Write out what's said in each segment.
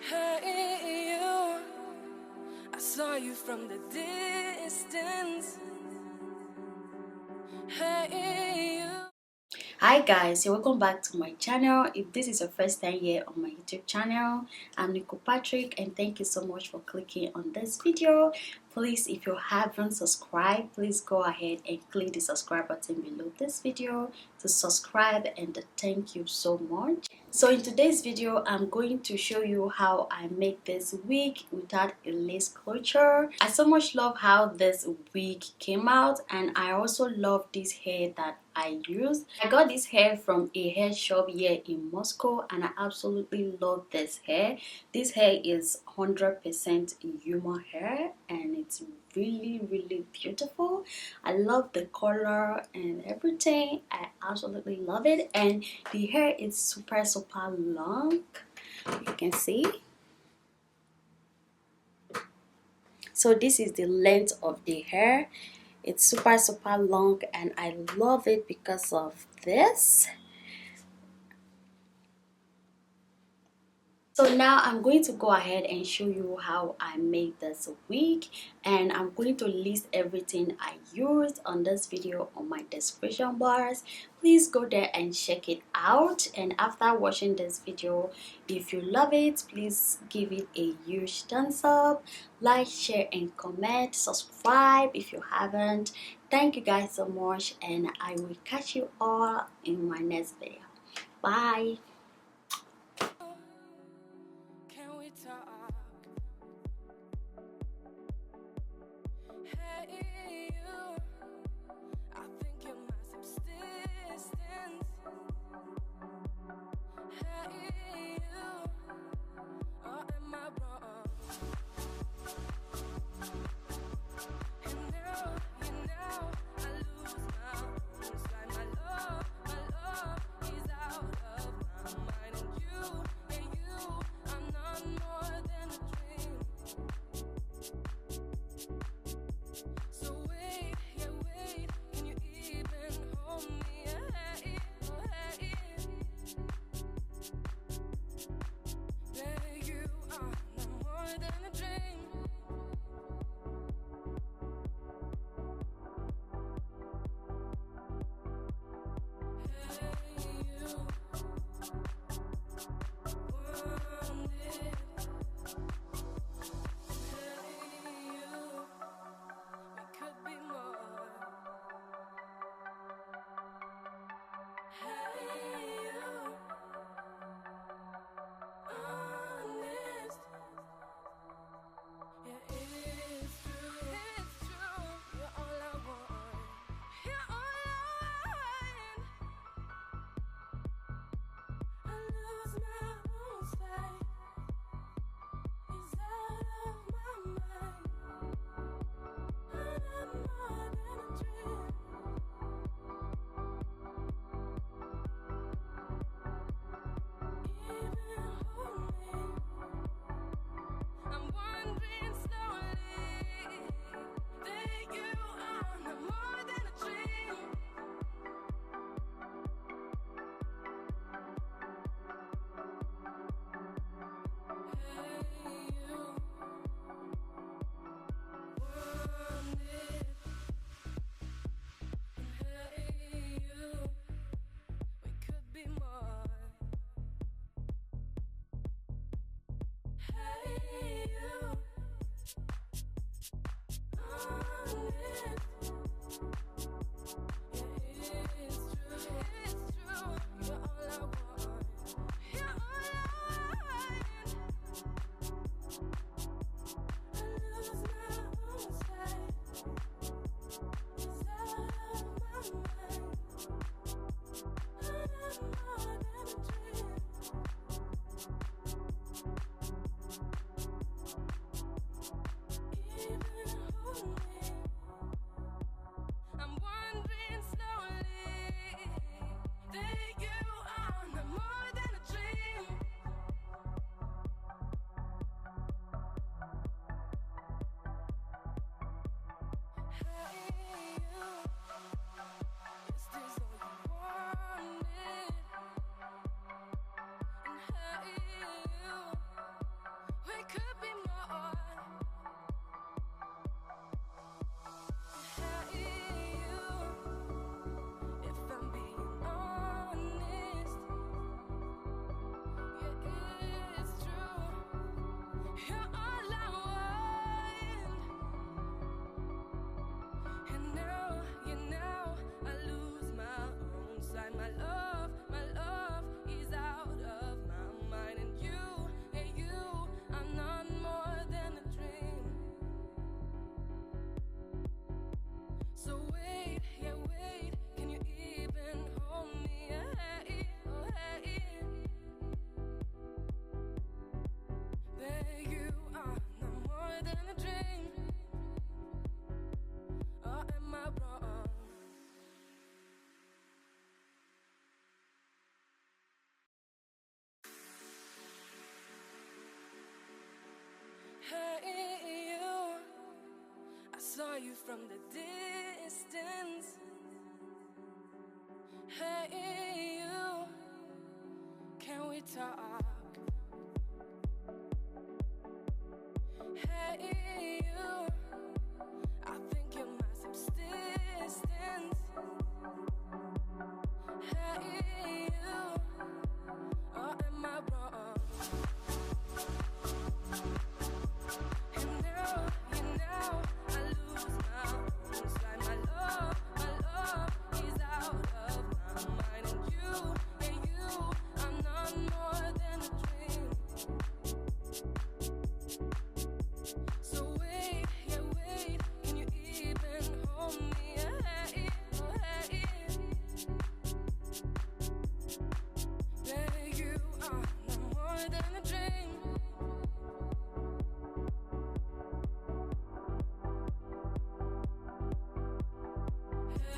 Hey you, I saw you from the distance. Hey you. Hi guys, welcome back to my channel. If this is your first time here on my YouTube channel, I'm Nicole Patrick and thank you so much for clicking on this video. Please, if you haven't subscribed, please go ahead and click the subscribe button below this video to subscribe, and thank you so much. So in today's video, I'm going to show you how I make this wig without a lace closure. I so much love how this wig came out, and I also love this hair that I used. I got this hair from a hair shop here in Moscow and I absolutely love this hair. This hair is 100% human hair and it's really beautiful. I love the color and everything. I absolutely love it, and the hair is super long, you can see. So this is the length of the hair. It's super long and I love it because of this. So now I'm going to go ahead and show you how I made this wig, and I'm going to list everything I used on this video on my description bars. Please go there and check it out, and after watching this video, if you love it, please give it a huge thumbs up, like, share and comment, subscribe if you haven't. Thank you guys so much, and I will catch you all in my next video. Bye. Can we talk? Hey you, I think you're my subsistence. Hey you, or am I wrong? And now, I lose my own slide. My love is out of my mind. And you, I'm not more than a dream. So wait, can you even hold me? Hey, baby, you are not more than a dream. Hey, you want it. Hey, you, we could be more. Hey, you, honest. Yeah, it's true, you're all I want. You're all I want. I lose my own sight. It's out of my mind. I'm more than a dream. Even hold me. I'm wondering slowly that you are no more than a dream. Hey, you want it. Hey, you, we could be more. Hey, you, honest. Yeah, it's true, you're all I want. You're all I lose my own sight. It's out of my mind. I'm more than a dream. Even hold me. I'm wondering slowly that you are no more than a dream. Hey you, is this all you wanted? And hey you, So wait, yeah, wait, can you even hold me? Hey, oh, hey. There you are, no more than a dream. Or am I wrong? Hey, you, I saw you from the distance. Hey, you, can we talk? Hey, you, I think you're my subsistence. Hey, you, or am I wrong? And now, you know, I lose my own sight. My love is out of my mind. And you, I'm not more than a dream. So wait, yeah, wait, can you even hold me? Hey, oh, hey. There you are, no more than a dream.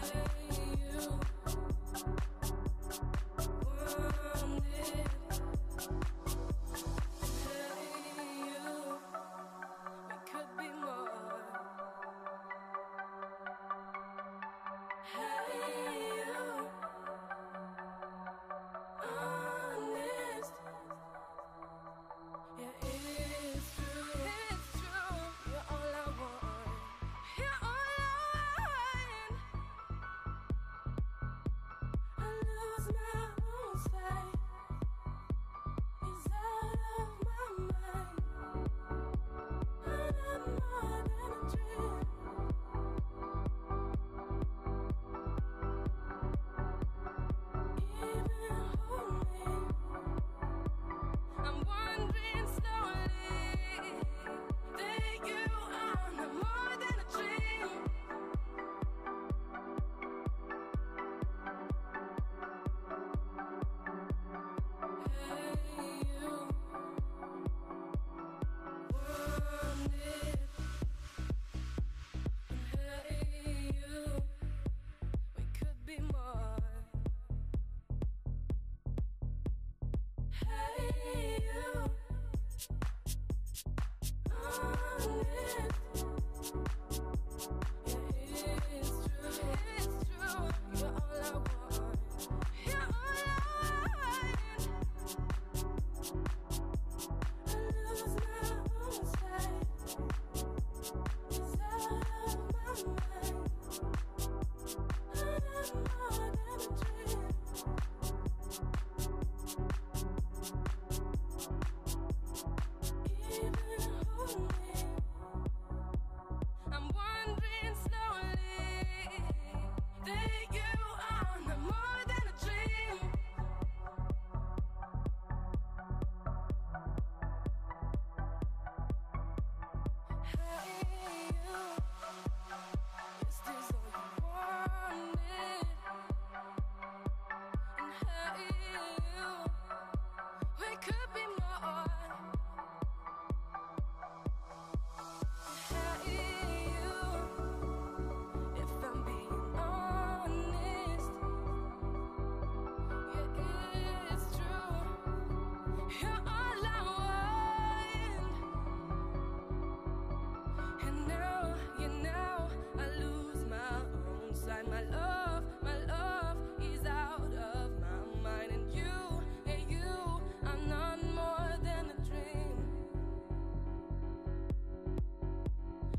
Hey, you, wanted. Hey, you, we could be more. Hey, you, honest. Yeah, it's true. It's true. You're all I want. You're all I want. I lose my own sight. It's out of my mind. I'm more than a dream. Even hold me. I'm wandering slowly. There you are, no more than a dream. Hey, you, wanted. Hey, you, we could be more. Hey, you, honest. Yeah, it's true. It's true. You're all I want. You're all I want. I lose my own sight. It's out of my mind. I'm more than a dream. Even hold me. I'm wandering slowly. There you are, no more than a dream. Hey, you, is this all you wanted? And hey, you, we could be more. Hey, you, if I'm being honest, yeah, it's true. You're all I want. And now, you know, I lose my own sight. My love is out of my mind. And you, I'm not more than a dream.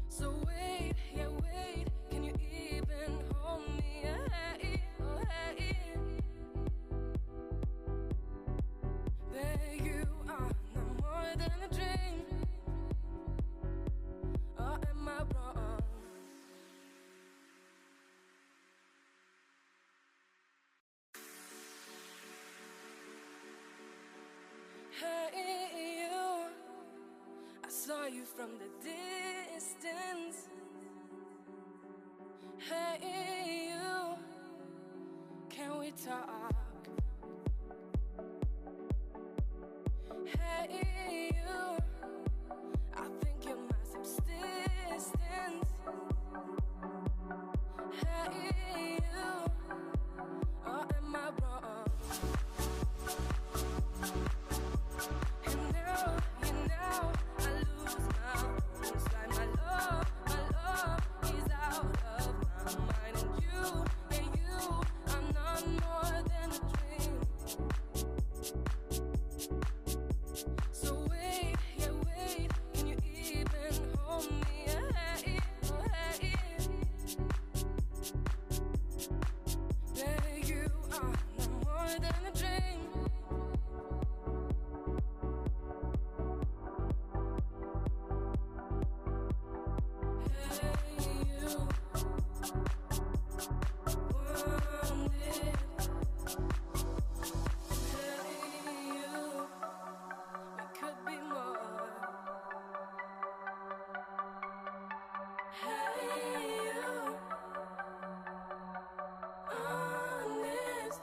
So wait, yeah, wait, can you even hold me? Hey, oh, hey. There you are, no more than a dream. Or am I wrong? Hey, you, I saw you from the distance. Hey you, can we talk? Hey you, I think you're my subsistence. Hey you, or am I wrong? And now I lose my own sight. My love is out of my mind. And you, I'm not more than a dream. So wait, can you even hold me? Hey, baby, you are not more than a dream. Hey, you want it. Hey, you, we could be more. Hey, you, honest.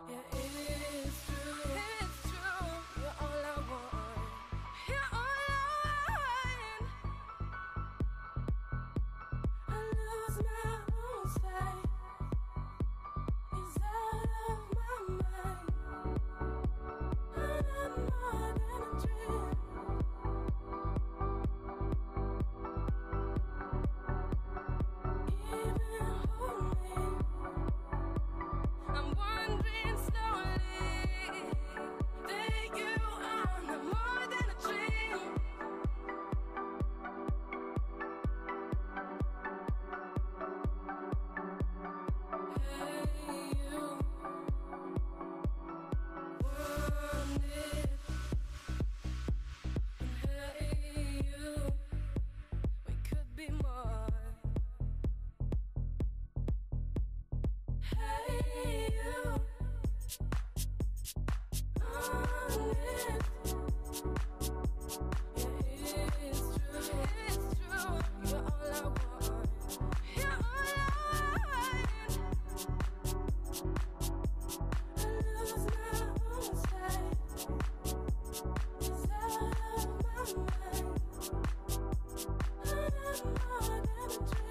Yeah, it's true. It's true. You're all I want. You're all I want. I lose my own sight. It's out of my mind. I'm more than a dream. Even hold me. I'm wandering slowly. That you are no more than a dream. Hey, you want it. Hey, you, we could be more. Hey, you, honest. Yeah, it's true. It's true. You're all I want. You're all I want. I lose my own sight. It's out of my mind. I'm more than a dream.